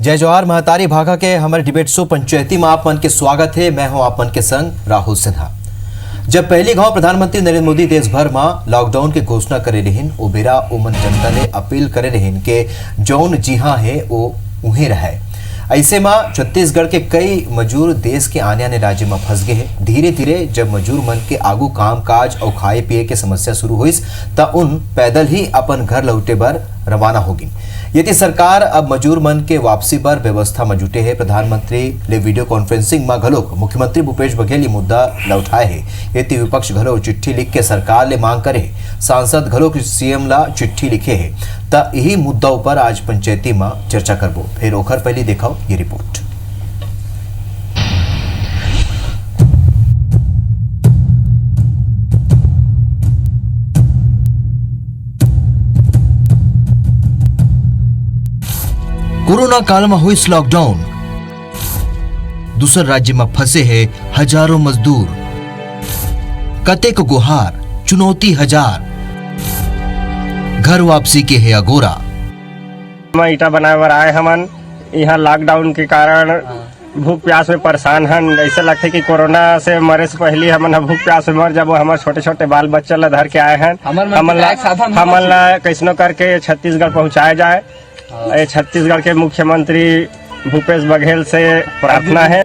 जय जवाहर महतारी भागा के हमारे डिबेट शो पंचायती में आप मन के स्वागत है। मैं हूं आप मन के संग राहुल सिन्हा। जब पहली गांव प्रधानमंत्री नरेंद्र मोदी देश भर में लॉकडाउन की घोषणा करे रहीन, ओ बेरा ओमन जनता ने अपील करे रहीन के जौन जी हाँ है वो उहें रहे। ऐसे में छत्तीसगढ़ के कई मजूर देश के आने आने राज्य में फंस गए हैं। धीरे धीरे जब मजूर मन के आगू काम काज और खाए पिए के समस्या शुरू हुई तो उन पैदल ही अपन घर लौटे बर रवाना होगी। यदि सरकार अब मजूर मन के वापसी पर व्यवस्था में जुटे है। प्रधानमंत्री ले वीडियो कॉन्फ्रेंसिंग में घलोक मुख्यमंत्री भूपेश बघेल मुद्दा लौटाए है। यदि विपक्ष घलो चिट्ठी लिख के सरकार ले मांग करे, सांसद घलोक सीएम ला चिट्ठी लिखे है त यही मुद्दा पर आज पंचायती में चर्चा करबो। फिर ओखर पहले देखाओ ये रिपोर्ट। कोरोना काल में हुई लॉकडाउन, दूसर राज्य में फंसे हैं हजारों मजदूर। कतेक गुहार, चुनौती हजार, घर वापसी के है अगोरा। ईटा बनाए बर आए हमन यहाँ लॉकडाउन के कारण भूख प्यास में परेशान हन। ऐसा लगता है कि कोरोना से मरे से पहले हमन भूख प्यास में मर जब हमारे छोटे छोटे बाल बच्चा ला धर के आए हैं। हमन ला कैसनो करके छत्तीसगढ़ पहुँचाया जाए। छत्तीसगढ़ के मुख्यमंत्री भूपेश बघेल से प्रार्थना है।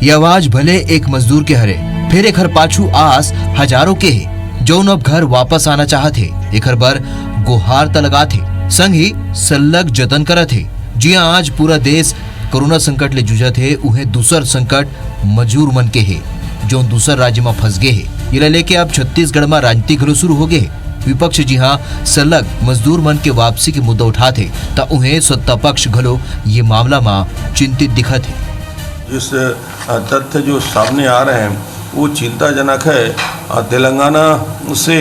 ये आवाज भले एक मजदूर के हरे, फिर एक हर पाछू आस हजारों के है जौन अब घर वापस आना चाहते। एक हर बर गुहार त लगाथे, संग ही सल्लग जतन करत है। जी आज पूरा देश कोरोना संकट ले जूझत है, उन्हें दूसर संकट मजूर मन के है जो दूसर राज्य में फंस गए है। ये लेके अब छत्तीसगढ़ में राजनीति घलो शुरू हो गए। विपक्ष जी हाँ सलग मजदूर मन के वापसी के मुद्दा उठाते तो उन्हें सत्ता पक्ष घलो ये मामला में चिंतित दिखत है। जिस तथ्य जो सामने आ रहे हैं वो चिंताजनक है। तेलंगाना से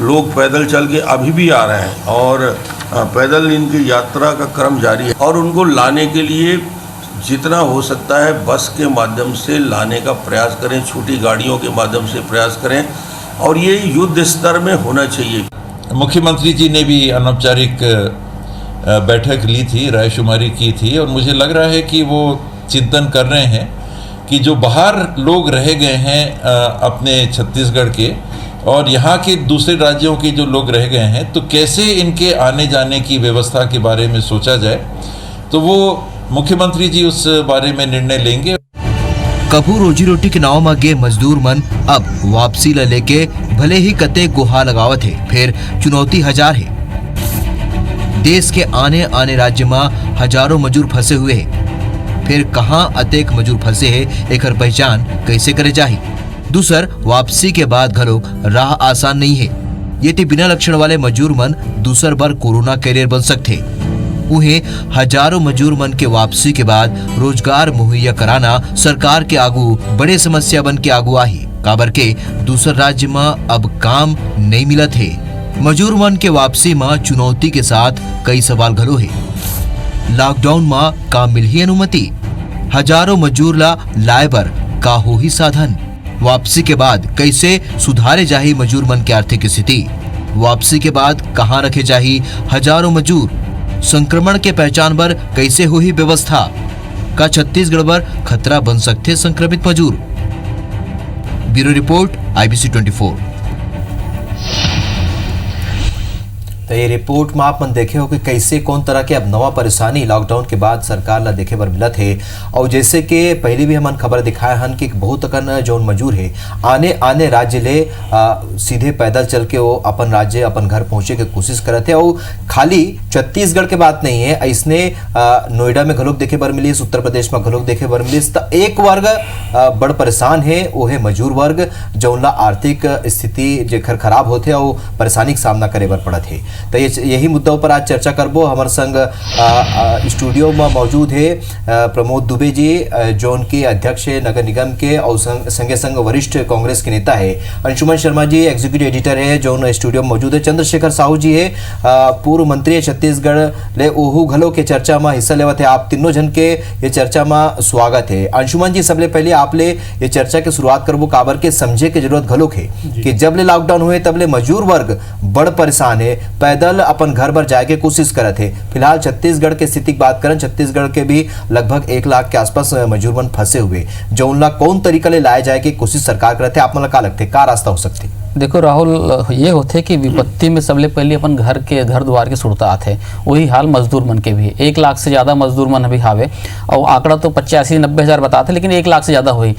लोग पैदल चल के अभी भी आ रहे हैं और पैदल इनकी यात्रा का क्रम जारी है और उनको लाने के लिए जितना हो सकता है बस के माध्यम से लाने का प्रयास करें, छोटी गाड़ियों के माध्यम से प्रयास करें और ये युद्ध स्तर में होना चाहिए। मुख्यमंत्री जी ने भी अनौपचारिक बैठक ली थी, रायशुमारी की थी और मुझे लग रहा है कि वो चिंतन कर रहे हैं कि जो बाहर लोग रह गए हैं अपने छत्तीसगढ़ के और यहाँ के दूसरे राज्यों के जो लोग रह गए हैं तो कैसे इनके आने जाने की व्यवस्था के बारे में सोचा जाए। तो वो मुख्यमंत्री जी उस बारे में निर्णय लेंगे। कभू रोजी रोटी के नाव में गे मजदूर मन अब वापसी ला लेके भले ही कते गुहा लगावत है, फिर चुनौती हजार है। देश के आने आने राज्य में हजारों मजदूर फंसे हुए हैं। फिर कहां अतेक मजदूर फंसे हैं, एक पहचान कैसे करे जाही। दूसर वापसी के बाद घलो राह आसान नहीं है। ये बिना लक्षण वाले मजदूर मन दूसर बार कोरोना कैरियर बन सकते। उन्हें हजारों मजदूर मन के वापसी के बाद रोजगार मुहैया कराना सरकार के आगू बड़े समस्या बन के आगू आही। काबर के दूसर राज्य में अब काम नहीं मिलत है। मजदूर मन के वापसी में चुनौती के साथ कई सवाल घलो है। लॉकडाउन में का मिलही अनुमति, हजारों मजदूर ला लाए बर का हो ही साधन, वापसी के बाद कैसे सुधारे जाही मजदूर मन के आर्थिक स्थिति, वापसी के बाद कहाँ रखे जाही हजारों मजदूर, संक्रमण के पहचान पर कैसे हो ही व्यवस्था, का छत्तीसगढ़ पर खतरा बन सकते संक्रमित मजदूर। Bureau report IBC 24। तो ये रिपोर्ट में आप मन देखे हो कि कैसे कौन तरह के अब नवा परेशानी लॉकडाउन के बाद सरकार ला देखे बर मिलत है। और जैसे कि पहले भी हमन खबर दिखाए हन कि बहुत अकन जौन मजदूर है आने आने राज्य ले सीधे पैदल चल के वो अपन राज्य अपन घर पहुंचे के कोशिश करते हैं। और खाली छत्तीसगढ़ के बात नहीं है, ऐसने नोएडा में घलोक देखे बर मिली, उत्तर प्रदेश में घलोक देखे बर मिली। तो एक वर्ग बड़ परेशान है, वो है मजदूर वर्ग जौन ला आर्थिक स्थिति जेखर खराब होते और परेशानी का सामना करे बर पड़त है। तो यही मुद्दा पर आज चर्चा करबो। हमारे संग स्टूडियो में मौजूद है प्रमोद दुबे जी, जोन के अध्यक्ष है नगर निगम के और संगे संग वरिष्ठ कांग्रेस के नेता है। अंशुमन शर्मा जी एग्जीक्यूटिव एडिटर है जोन स्टूडियो में मौजूद है। चंद्रशेखर साहू जी है पूर्व मंत्री है छत्तीसगढ़ ले, ओहू घलो के चर्चा में हिस्सा लेवत है। आप तीनों जन के ये चर्चा में स्वागत है। अंशुमन जी सबले पहले आप ले ये चर्चा की शुरुआत करबो काबर के समझे के जरूरत घलोक है कि जब ले लॉकडाउन हुए तब ले मजदूर वर्ग बड़ परेशान है। पैदल अपन घर पर जाए के कोशिश करे थे। फिलहाल छत्तीसगढ़ के स्थिति की बात करें, छत्तीसगढ़ के भी लगभग 1 लाख के आसपास मजदूर मन फंसे हुए, जो उनला कौन तरीका ले लाए जाए की कोशिश सरकार करते, आप मन का लगते का रास्ता हो सकती? देखो राहुल, ये होते कि विपत्ति में सबले पहले अपन घर द्वार के सुरता आते, वही हाल मजदूर मन के भी। 1 लाख से ज़्यादा मजदूर मन अभी हावे, और आंकड़ा तो 85-90 हज़ार बताते, लेकिन 1 लाख से ज़्यादा हुई।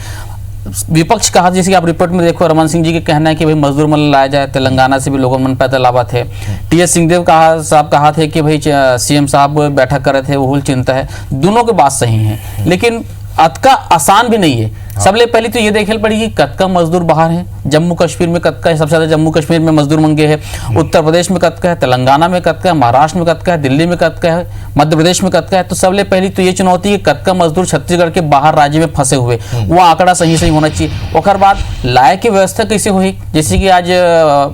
विपक्ष कहा, जैसे कि आप रिपोर्ट में देखो, रमन सिंह जी के कहना है कि भाई मजदूर मन लाया जाए, तेलंगाना से भी लोगों मन पैदल आवा थे। टी.एस. सिंहदेव साहब कहा थे कि भाई सीएम साहब बैठक कर रहे थे, वो चिंता है। दोनों की बात सही है, लेकिन अतका आसान भी नहीं है। सबले पहले तो ये देखे पड़ी कि कतका मजदूर बाहर है, जम्मू कश्मीर में कतका है, सबसे ज्यादा जम्मू कश्मीर में मजदूर मंगे है, उत्तर प्रदेश में कतका है, तेलंगाना में कतका है, महाराष्ट्र में कतका है, दिल्ली में कतका है, मध्य प्रदेश में कतका है। तो सबले पहली तो ये चुनौती है कतका मजदूर छत्तीसगढ़ के बाहर राज्य में फंसे हुए, वो आंकड़ा सही होना चाहिए। और बाद लाए की व्यवस्था कैसे हुई, जैसे कि आज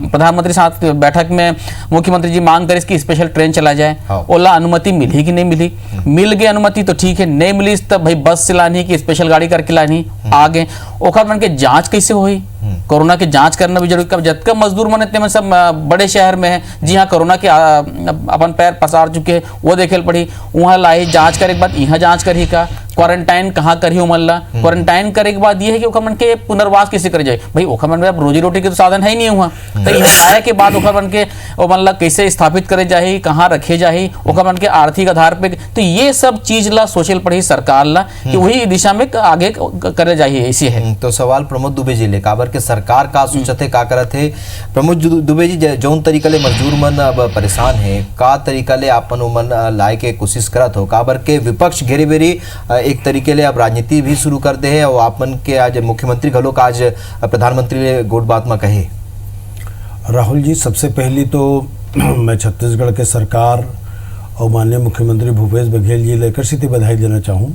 प्रधानमंत्री साथ बैठक में मुख्यमंत्री जी मांग करे कि स्पेशल ट्रेन चला जाए, ओला अनुमति मिली कि नहीं मिली? मिल गई अनुमति तो ठीक है, नहीं मिली तब भाई बस से लानी कि स्पेशल गाड़ी करके लानी आगे। ओखर मन के जांच कैसे हुई? कोरोना की जांच करना भी जरूरी। कब जब तक मजदूर मन इतने में सब बड़े शहर में है, जी हाँ कोरोना के अपन पैर पसार चुके हैं, वो देखे पड़ी, वहाँ लाई जांच करे के बाद यहाँ जांच करी का, क्वारंटाइन कहाँ करी उमल्ला, क्वारंटाइन करे के बाद ये है कि ओखर मन के पुनर्वास कैसे करे जाए? भाई ओखर मन में अब रोजी रोटी के तो साधन है ही नहीं हुआ, तो यहाँ आए के बाद ओखर मन के उमल्ला कैसे स्थापित करे जाए, कहाँ रखे जाए, ओखर मन के आर्थिक आधार पे। तो ये सब चीज ला सोचल पड़ी सरकार ला कि वही दिशा में आगे करे जाए, ऐसी है। तो सवाल प्रमोद दुबे जी ले काबर के सरकार का सोचते का करत है? प्रमोद दुबे जी, जौन तरीका ले मजदूर मन अब परेशान है, का तरीका ले आपन मन लाए के कोशिश करत हो? काबर के विपक्ष घेरी बेरी एक तरीके ले अब राजनीति भी शुरू कर दे है, और आपन के आज मुख्यमंत्री घलोक आज प्रधानमंत्री ले गोट बात में कहे। राहुल जी, सबसे पहली तो मैं छत्तीसगढ़ के सरकार और माननीय मुख्यमंत्री भूपेश बघेल जी लेकर सीधी बधाई देना चाहूँ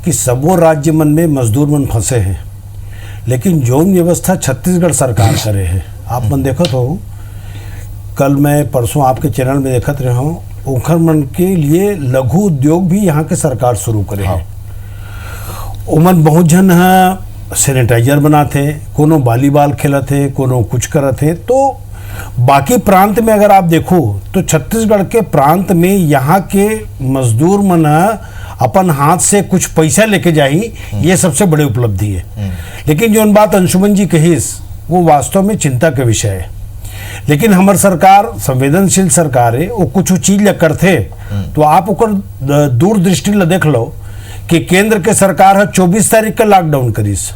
कि सबो राज्य मन में मजदूर मन फंसे हैं, लेकिन जौन व्यवस्था छत्तीसगढ़ सरकार करे है, आप मन देखत हो, कल मैं परसों आपके चैनल में देखत रहा हूँ, ओखर मन के लिए लघु उद्योग भी यहाँ के सरकार शुरू करे है। उमन बहुत जन है सैनिटाइजर बनाते, कोनो वॉलीबॉल खेलते, कोनो कुछ करते। तो बाकी प्रांत में अगर आप देखो तो छत्तीसगढ़ के प्रांत में यहाँ के मजदूर मन अपन हाथ से कुछ पैसा लेके जाही, ये सबसे बड़ी उपलब्धि है। लेकिन जो बात अंशुमन जी कहिस वो वास्तव में चिंता का विषय है। लेकिन हमार सरकार संवेदनशील सरकार है, वो कुछ चीज ल करते तो आप दूरदृष्टि ल देख लो कि केंद्र के सरकार है 24 तारीख का लॉकडाउन करीस,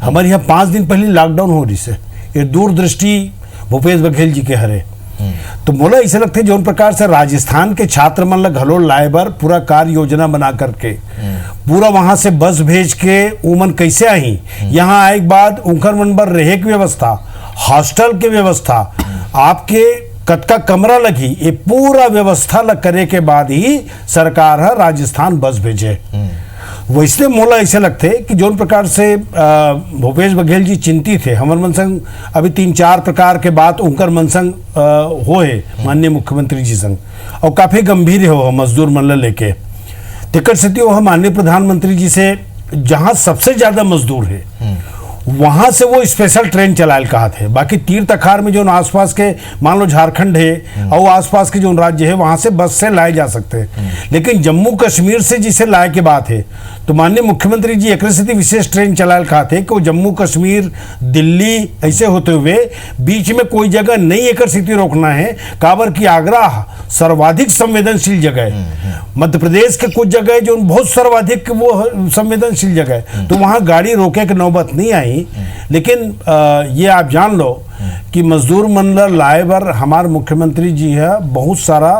हमारे यहाँ 5 दिन पहले लॉकडाउन हो रही है। ये दूरदृष्टि भूपेश बघेल जी के हरे। तो मोला ऐसे लगते जो प्रकार से राजस्थान के छात्र मन घलो लाए बर पूरा कार्य योजना बना करके पूरा वहां से बस भेज के उमन कैसे आई, यहाँ आए के बाद उनकर मन बर रहे की व्यवस्था, हॉस्टल की व्यवस्था, आपके कतका कमरा लगी, ये पूरा व्यवस्था ल करे के बाद ही सरकार है राजस्थान बस भेजे। वैसे मोला ऐसे लगते कि जो प्रकार से भूपेश बघेल जी चिंतित थे, हमर मन संग अभी 3-4 प्रकार के बात उनकर मन संग होए माननीय मुख्यमंत्री जी संग, और काफी गंभीर हो मजदूर मन ल लेके टिकट से वो माननीय प्रधानमंत्री जी से जहां सबसे ज्यादा मजदूर है वहां से वो स्पेशल ट्रेन चलायल कहा थे। बाकी तीर तखार में जो आसपास के मान लो झारखंड है और आसपास के जो राज्य है वहां से बस से लाए जा सकते हैं, लेकिन जम्मू कश्मीर से जिसे लाए के बात है तो माननीय मुख्यमंत्री जी एक विशेष ट्रेन चलायल कहा थे कि वो जम्मू कश्मीर दिल्ली ऐसे होते हुए बीच में कोई जगह नहीं एक स्थिति रोकना है। काबर की आगरा सर्वाधिक संवेदनशील जगह है, मध्य प्रदेश के कुछ जगह जो बहुत सर्वाधिक वो संवेदनशील जगह है, तो वहां गाड़ी रोके की नौबत नहीं आई। लेकिन ये आप जान लो कि मजदूर मन लाए बर हमारे मुख्यमंत्री जी है बहुत सारा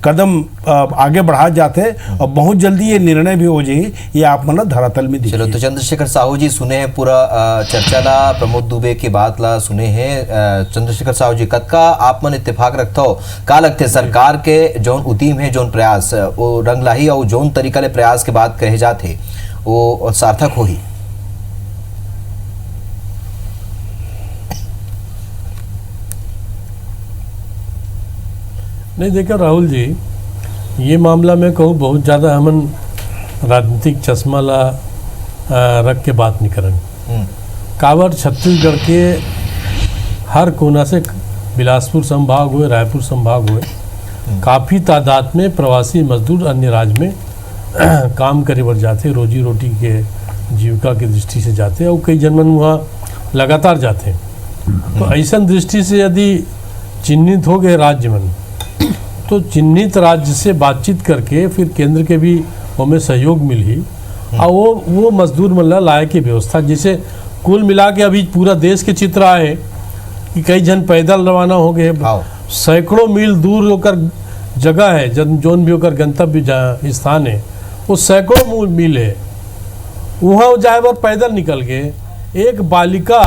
कदम आगे बढ़ा जाते और बहुत जल्दी ये निर्णय भी हो जाए, ये आप मतलब धरातल में दिखे। चलो तो चंद्रशेखर साहू जी सुने हैं पूरा चर्चा ला, प्रमोद दुबे की बात ला सुने हैं। चंद्रशेखर साहू जी कतका आप मन इत्तेफाक रखता हो, का लगते सरकार के जौन उद्यम है जौन प्रयास वो रंग लाही और जौन तरीका ले प्रयास के बात कहे जाते वो सार्थक हो ही? नहीं देखा राहुल जी, ये मामला मैं कहूँ बहुत ज़्यादा हमन राजनीतिक चश्मा ला रख के बात नहीं करन। काबर छत्तीसगढ़ के हर कोना से बिलासपुर संभाग हुए, रायपुर संभाग हुए, काफ़ी तादाद में प्रवासी मजदूर अन्य राज्य में काम करे बर जाते, रोजी रोटी के जीविका की दृष्टि से जाते और कई जनमन वहाँ लगातार जाते। तो ऐसा दृष्टि से यदि चिन्हित हो गए राज्य मन, तो चिन्हित राज्य से बातचीत करके फिर केंद्र के भी हमें सहयोग मिली और वो मजदूर मन लाए की व्यवस्था, जैसे कुल मिला के अभी पूरा देश के चित्र आए कि कई जन पैदल रवाना हो गए, सैकड़ों मील दूर होकर जगह है जोन भी होकर गंतव्य स्थान है, वो सैकड़ों मील है, वहाँ जाए पर पैदल निकल गए। एक बालिका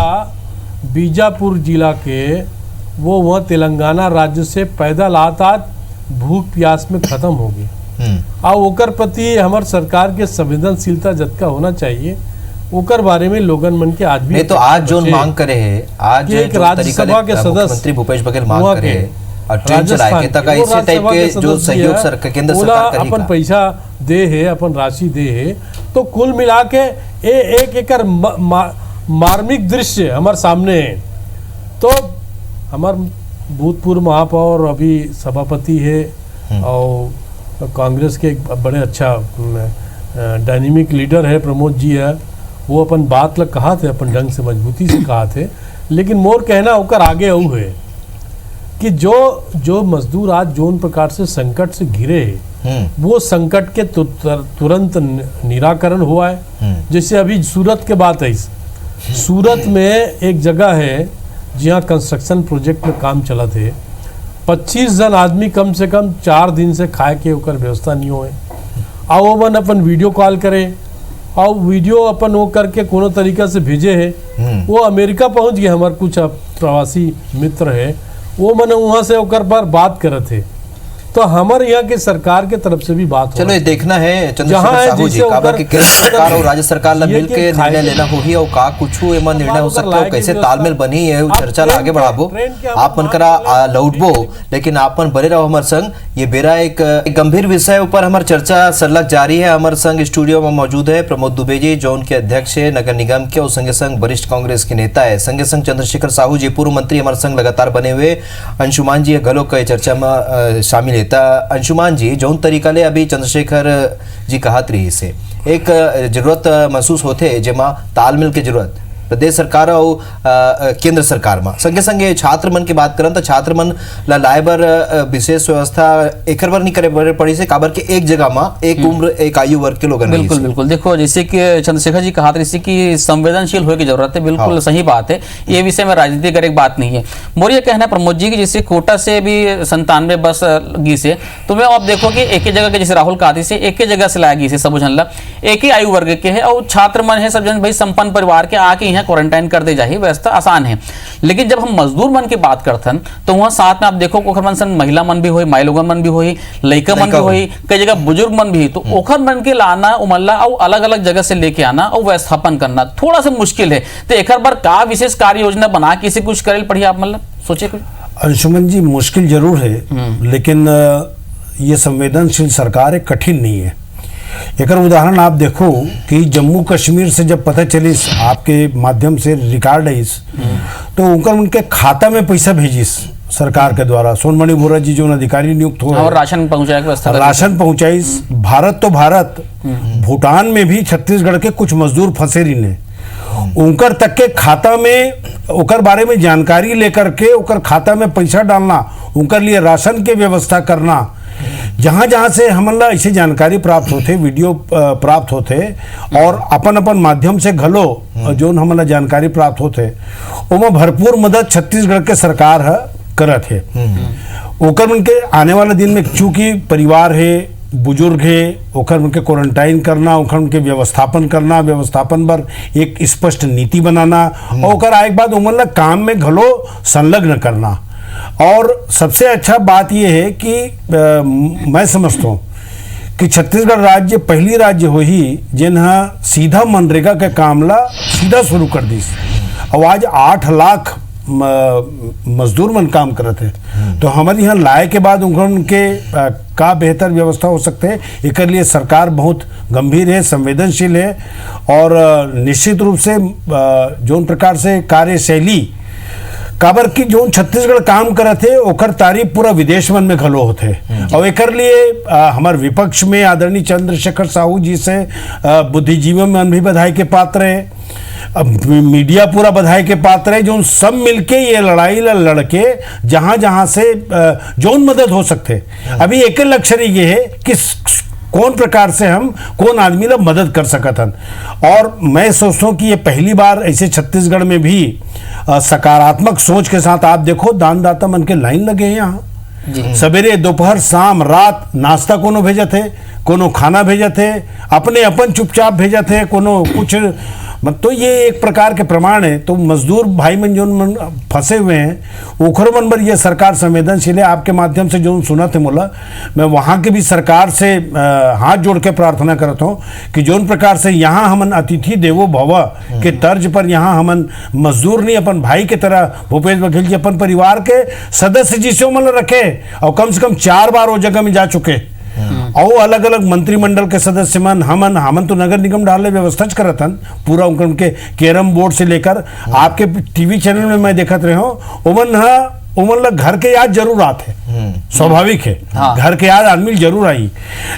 बीजापुर जिला के वो वहाँ तेलंगाना राज्य से पैदल आता भूख प्यास में खत्म हो गई। और ओकर प्रति हमार सरकार के संवेदनशीलता जतका होना चाहिए, ओकर बारे में लोगन मन के आज भी नहीं। तो आज जो मांग करे है, आज एक राज्यसभा के सदस्य मुख्यमंत्री भूपेश बघेल मांग करे है और ट्रेन चलाए के तक ऐसे टाइप के जो सहयोग सरकार केंद्र सरकार करेगा, अपन पैसा दे है, अपन राशि दे है, तो कुल मिला के एक एकर मार्मिक दृश्य हमारे सामने है। तो हमार भूतपूर्व महापौर अभी सभापति है और कांग्रेस के एक बड़े अच्छा डायनेमिक लीडर है प्रमोद जी है, वो अपन बात लग कहा थे, अपन ढंग से मजबूती से कहा थे, लेकिन मोर कहना होकर आगे आऊ है कि जो मजदूर आज जोन प्रकार से संकट से घिरे है, वो संकट के तुरंत निराकरण हुआ है। जैसे अभी सूरत के बात है, सूरत में एक जगह है जहाँ कंस्ट्रक्शन प्रोजेक्ट में काम चला थे, 25 जन आदमी कम से कम 4 दिन से खाए के ओकर व्यवस्था नहीं हुए। और वो मन अपन वीडियो कॉल करे और वीडियो अपन वो करके कोनो तरीका से भेजे है, वो अमेरिका पहुंच गए। हमारे कुछ प्रवासी मित्र है, वो मन वहाँ से ओकर पर बात करे थे। तो हमारे यहाँ के सरकार के तरफ से भी बात चलो ये देखना है चंद्रशेखर साहू जी काबर की केंद्र सरकार और राज्य सरकार ला मिल के निर्णय लेना होही और का कुछ एमा निर्णय हो सकता है, कैसे तालमेल बनी है चर्चा ला आगे बढ़ाबो। आप मन करा लौटबो, लेकिन आप मन बने रहो हमारे संग। ये बेरा एक गंभीर विषय ऊपर हमारी चर्चा सरलग जारी है। हमारे संग स्टूडियो में मौजूद है प्रमोद दुबे जी, जो उनके अध्यक्ष है नगर निगम के और संगे संग वरिष्ठ कांग्रेस के नेता है। संगे संग चंद्रशेखर साहू जी पूर्व मंत्री हमारे संग लगातार बने हुए। अंशुमान जी गलो कई चर्चा में शामिल है। अंशुमान जी, जौन तरीका ले अभी चंद्रशेखर जी कहत रही से एक जरूरत महसूस होते जेमा तालमेल की जरूरत प्रदेश सरकार और केंद्र सरकार में संगे संगे छात्र मन की बात करन तो छात्र मन ला लाए बर विशेष व्यवस्था एकर बर नहीं करे पड़ी से काबर के एक जगह में एक उम्र एक आयु वर्ग के लोग बिल्कुल बिल्कुल। देखो जैसे कि चंद्रशेखर जी कहा जैसे कि संवेदनशील होने की जरूरत है, बिल्कुल सही बात है। ये विषय में राजनीति करे बात नहीं है। मोर ये कहना है प्रमोद जी की जैसे कोटा से भी 97 बस गी से, तो मैं आप देखो कि एक ही जगह के जैसे राहुल गांधी से एक ही जगह से लाया गई से सब जनला एक ही आयु वर्ग के है और छात्र मन है, सब जन भाई संपन्न परिवार के आके क्वारंटाइन कर दे जाए, व्यवस्था आसान है। लेकिन जब हम मजदूर मन की बात करथन तो वहां साथ में आप देखो ओखर मन सन महिला मन भी होई, माई लोगन मन भी होई, लड़का मन भी होई, कई जगह बुजुर्ग मन भी, तो ओखर मन के लाना उमल्ला और अलग अलग जगह से लेके आना और व्यवस्थापन करना थोड़ा सा मुश्किल है। तो एक बार का विशेष कार्य योजना बना के इसे कुछ करे पड़ी, आप मतलब सोचे कुछ? अंशुमन जी, मुश्किल जरूर है, लेकिन ये संवेदनशील सरकार है, कठिन नहीं है। एक उदाहरण आप देखो कि जम्मू कश्मीर से जब पता चली आपके माध्यम से रिकॉर्ड है तो उनके खाता में पैसा भेजिस सरकार के द्वारा। सोनमणि बोरा जी जो अधिकारी नियुक्त हो और राशन पहुंचाई। भारत तो भारत, भूटान में भी छत्तीसगढ़ के कुछ मजदूर फंसे रही ने, उनकर तक के खाता में उनकर बारे में जानकारी लेकर के उनकर खाता में पैसा डालना, उनकर लिए राशन के व्यवस्था करना, जहाँ जहाँ से हमला ऐसी जानकारी प्राप्त होते, वीडियो प्राप्त होते और अपन अपन माध्यम से घलो जो हमला जानकारी प्राप्त होते, उनमें भरपूर मदद छत्तीसगढ़ के सरकार है करत है। ओकर उनके आने वाले दिन में चूंकि परिवार है, बुजुर्ग है, ओकर उनके क्वारंटाइन करना, ओकर उनके व्यवस्थापन पर एक स्पष्ट नीति बनाना और ओकर आए के बाद उमला काम में घलो संलग्न करना। और सबसे अच्छा बात यह है कि मैं समझता हूँ कि छत्तीसगढ़ राज्य पहली राज्य हो ही जिन्हा सीधा मनरेगा के कामला सीधा शुरू कर दी और आज 8 लाख मजदूर मन काम करते हैं। तो हमारे यहाँ लाए के बाद उनके का बेहतर व्यवस्था हो सकते हैं, एक लिए सरकार बहुत गंभीर है, संवेदनशील है और निश्चित रूप से जो प्रकार से कार्यशैली काबर की जो छत्तीसगढ़ काम करे थे ओकर तारीफ पूरा विदेश मन में घलो होते और एकर लिए हमार विपक्ष में आदरणीय चंद्रशेखर साहू जी से बुद्धिजीवी मन भी बधाई के पात्र है, अब मीडिया पूरा बधाई के पात्र है, जो सब मिलके ये लड़ाई लड़के जहां जहां से जौन मदद हो सकते। अभी एक लक्ष्य ये है कि कौन प्रकार से हम कौन आदमी ला मदद कर सकत हन। और मैं सोचता हूँ कि ये पहली बार ऐसे छत्तीसगढ़ में भी सकारात्मक सोच के साथ आप देखो दानदाता मन के लाइन लगे हैं यहाँ, सवेरे दोपहर शाम रात नाश्ता कोनो भेजत है, कोनो खाना भेजत है, अपने अपन चुपचाप भेजत है, कोनो कुछ तो ये एक प्रकार के प्रमाण है। तो मजदूर भाई मन जो फंसे हुए हैं ओखर मन पर ये सरकार संवेदनशील है। आपके माध्यम से जो सुना थे मोला, मैं वहाँ के भी सरकार से हाथ जोड़ के प्रार्थना करता हूँ कि जोन प्रकार से यहाँ हमन अतिथि देवो भव के तर्ज पर यहाँ हमन मजदूर नहीं अपन भाई के तरह भूपेश बघेल जी अपन परिवार के सदस्य जिसो मन रखे और कम से कम 4 बार वो जगह में जा चुके और अलग अलग मंत्रिमंडल के सदस्य मन हमन तो नगर निगम डाले व्यवस्था करत हन पूरा उनके कैरम बोर्ड से लेकर आपके टीवी चैनल में मैं देखत रहे हूँ उमन ला घर के याद जरूर आते, स्वाभाविक है। हाँ। घर के याद आदमी जरूर आई,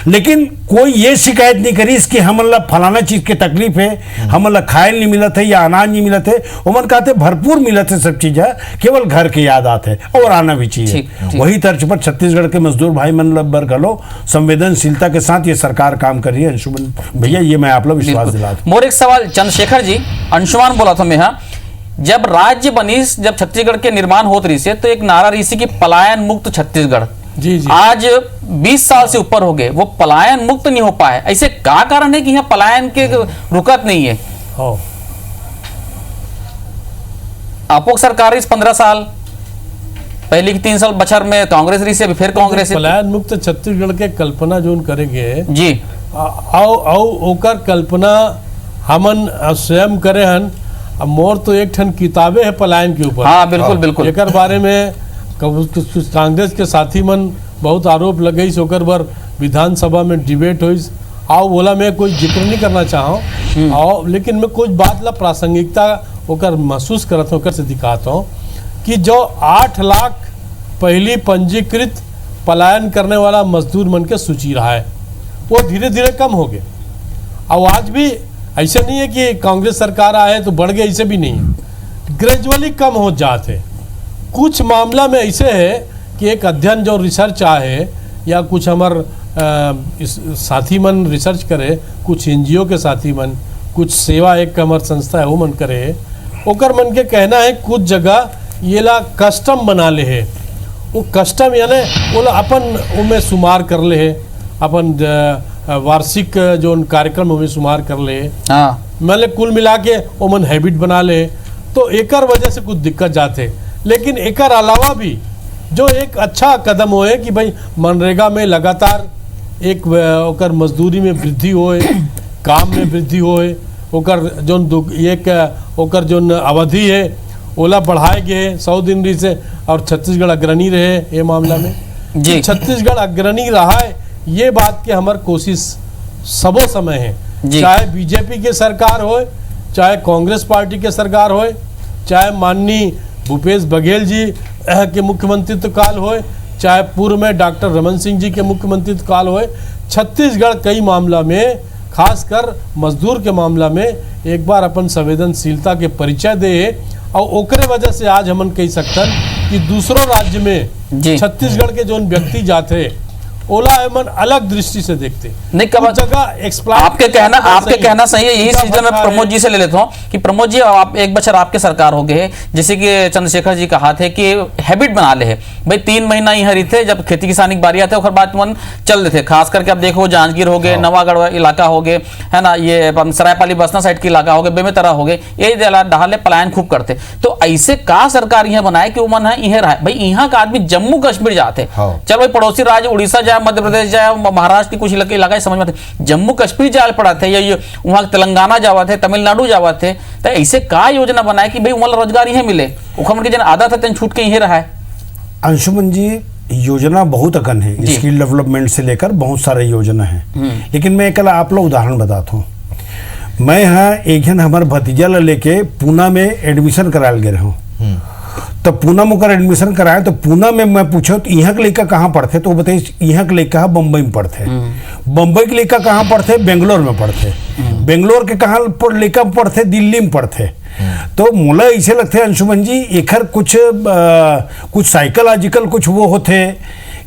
लेकिन कोई ये शिकायत नहीं करी इसकी हमन ला फलाना चीज की तकलीफ है, हमन ला खाए नहीं मिलत है या अनाज नहीं मिलत है। उमन कहते भरपूर मिलत है सब चीज है, केवल घर के याद आते और आना भी चाहिए। वही तर्ज पर छत्तीसगढ़ के मजदूर भाई मन बर गलो संवेदनशीलता के साथ ये सरकार काम कर रही है। अंशुमन भैया ये मैं आप लोग विश्वास दिलाता। मोर एक सवाल चंद्रशेखर जी, अंशुमान बोला था मैं, हाँ जब राज्य बनी, जब छत्तीसगढ़ के निर्माण होत रही से तो एक नारा रही सी कि पलायन मुक्त छत्तीसगढ़। जी जी। आज 20 साल से ऊपर हो गए, वो पलायन मुक्त नहीं हो पाए। ऐसे क्या कारण है कि यहाँ पलायन के रुकत नहीं है? आपको सरकार इस 15 साल पहले की 3 साल बछर में कांग्रेस रही से, अभी फिर कांग्रेस। पलायन मुक्त छत्तीसगढ़ के कल्पना जो करेंगे जी आओ ओकर कल्पना हमन स्वयं करे हन। अब मोर तो एक ठन किताबें है पलायन के ऊपर। हाँ बिल्कुल बिल्कुल। एकर बारे में कांग्रेस के साथी मन बहुत आरोप लगई, ओकर बर विधानसभा में डिबेट हुई। आओ बोला मैं कोई जिक्र नहीं करना चाहूँ आओ, लेकिन मैं कुछ बात ला प्रासंगिकता ओकर महसूस करता हूँ, से दिखाता हूँ कि जो 8 लाख पहली पंजीकृत पलायन करने वाला मजदूर मन के सूची रहा है, वो धीरे धीरे कम हो गए। और आज भी ऐसे नहीं है कि कांग्रेस सरकार आए तो बढ़ गए, ऐसे भी नहीं है, ग्रेजुअली कम हो जाते। कुछ मामला में ऐसे है कि एक अध्ययन जो रिसर्च आए या कुछ हमार साथी मन रिसर्च करे, कुछ एनजीओ के साथी मन, कुछ सेवा एक हमार संस्था है वो मन करे, ओकर मन के कहना है कुछ जगह ये ला कस्टम बना ले है। वो कस्टम यानी वो अपन उमें शुमार कर ले है, अपन वार्षिक जो कार्यक्रम में शुमार कर ले। हाँ। मतलब कुल मिला के ओमन हैबिट बना ले, तो एकर वजह से कुछ दिक्कत जाते। लेकिन एकर अलावा भी जो एक अच्छा कदम होए कि भाई मनरेगा में लगातार एक ओकर मजदूरी में वृद्धि होए, काम में वृद्धि होए, ओकर ओकर जो अवधि है ओला बढ़ाए गए 100 दिन रही से, और छत्तीसगढ़ अग्रणी रहे ये मामला में जी। छत्तीसगढ़ अग्रणी रहा है, ये बात की हमार कोशिश सबो समय है, चाहे बीजेपी के सरकार हो, चाहे कांग्रेस पार्टी के सरकार हो, चाहे माननीय भूपेश बघेल जी के मुख्यमंत्रित्व काल हो, चाहे पूर्व में डॉक्टर रमन सिंह जी के मुख्यमंत्रित्व काल हो। छत्तीसगढ़ कई मामला में, खासकर मजदूर के मामला में एक बार अपन संवेदनशीलता के परिचय दे, और ओकरे वजह से आज हमन कह सकतन कि दूसरों राज्य में छत्तीसगढ़ के जो व्यक्ति जाते ओला एमन अलग दृष्टि से देखते नहीं। कब जगह आपके कहना सही है। यही सीजन में प्रमोद जी से ले लेता हूँ कि प्रमोद जी आप एक बछर आपके सरकार हो गए, जैसे कि चंद्रशेखर जी कहा थे कि हैबिट बना ले है भाई 3 महीना ही हरी थे, जब खेती किसानी की बारी आते और बाद मन चल रहे थे। खास करके आप देखो जांजगीर हो गए, नवागढ़ इलाका हो गए, है ना, ये सरायपाली बसना साइड के इलाका हो गए, बेमेतरा हो गए, ये डहाले पलायन खूब करते। तो ऐसे का सरकार यहाँ बनाए कि मन है यह रहा भाई यहाँ का आदमी जम्मू कश्मीर जाते, चलो भाई पड़ोसी राज्य उड़ीसा जाए, मध्य प्रदेश जाए, महाराष्ट्र की कुछ इलाका समझ में आते, जम्मू कश्मीर जाए पड़ा थे या वहां तेलंगाना जावा थे, तमिलनाडु जावा थे। तो ऐसे का योजना बनाए कि भाई उमल रोजगार यही मिले, उखमन के जन आदत है छूट के यही रहा है। अंशुमन जी योजना बहुत अकन है, स्किल डेवलपमेंट से लेकर बहुत सारे योजना है, लेकिन मैं कल आप लोग उदाहरण बताता हूँ। मैं यहाँ एक जन हमारे भतीजा लेके पूना में एडमिशन कराल गए हूँ, तो पूना में ओकर एडमिशन कराए तो पूना में मैं पूछो तो यहाँ के लड़का कहाँ पढ़ते, तो वो बताइए यहाँ के लड़का बम्बई में पढ़ते, बम्बई के लड़का कहाँ पढ़ते, बेंगलोर में पढ़ते, बेंगलोर के कहाँ लड़का पढ़ते, दिल्ली में पढ़ते। तो मोला ऐसे लगते अंशुमन जी एकर कुछ साइकोलॉजिकल कुछ वो होते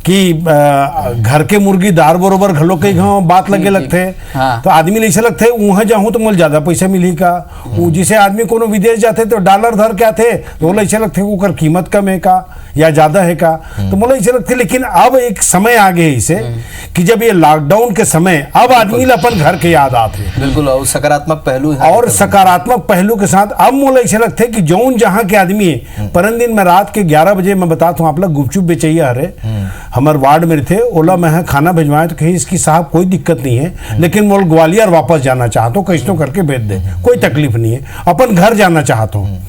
कि घर के मुर्गी दार बरोबर घलो के बात लगे लगते। हाँ। तो आदमी ऐसे लगते वहाँ जाऊँ तो मोल ज्यादा पैसा मिली का, जिसे आदमी कोनो विदेश जाते तो डॉलर धर के आते तो मोला ऐसे लगते ओकर कीमत कम है का या ज्यादा है का, तो मोला ऐसे लगते। लेकिन अब एक समय आ गए इसे कि जब ये लॉकडाउन के समय अब आदमी अपन घर के याद आते, बिल्कुल, और सकारात्मक पहलू है। और सकारात्मक पहलू के साथ अब मोला ऐसे लगते कि जौन जहाँ के आदमी है परन दिन में रात के 11 बजे मैं बताता हूँ आप लोग गुपचुप बेचैया हरे हमारे वार्ड में थे, ओला मैं खाना भिजवाए तो कहीं इसकी साहब कोई दिक्कत नहीं है, लेकिन मोल ग्वालियर वापस जाना चाहता हूँ, कैसे करके भेज दे, कोई तकलीफ नहीं है, अपन घर जाना चाहता हूँ।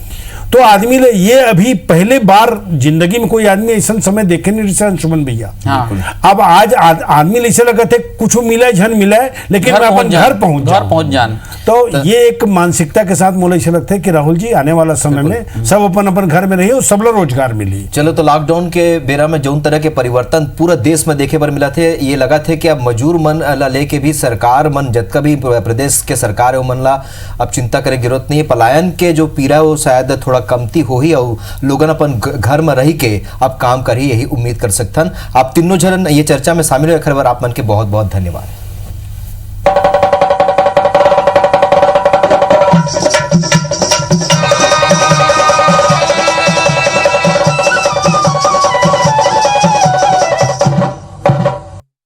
तो आदमी ले ये अभी पहले बार जिंदगी में कोई आदमी ऐसा समय देखे नहीं रहा अंशुमन भैया। हाँ। अब आज आदमी ऐसे लगा थे कुछ मिला झन मिला है, लेकिन मैं अपन घर पहुंच जान। तो ये एक मानसिकता के साथ मुझे ऐसा लगता है कि राहुल जी आने वाला समय में सब अपन अपन घर में रहिए और सब लोग रोजगार मिली। चलो, तो लॉकडाउन के बेरा में जौन तरह के परिवर्तन पूरा देश में देखे पर मिला थे, ये लगा थे कि अब मजदूर मन ला लेके भी सरकार मन जतका भी प्रदेश के सरकार है मन ला अब चिंता करे जरूरत नहीं है। पलायन के जो पीड़ा वो शायद थोड़ा कमती हो ही और लोगन अपन घर में रही के अब काम कर ही यही उम्मीद कर सकथन। आप तीनों जन ये चर्चा में शामिल हुए, खबर आप मन के बहुत बहुत धन्यवाद।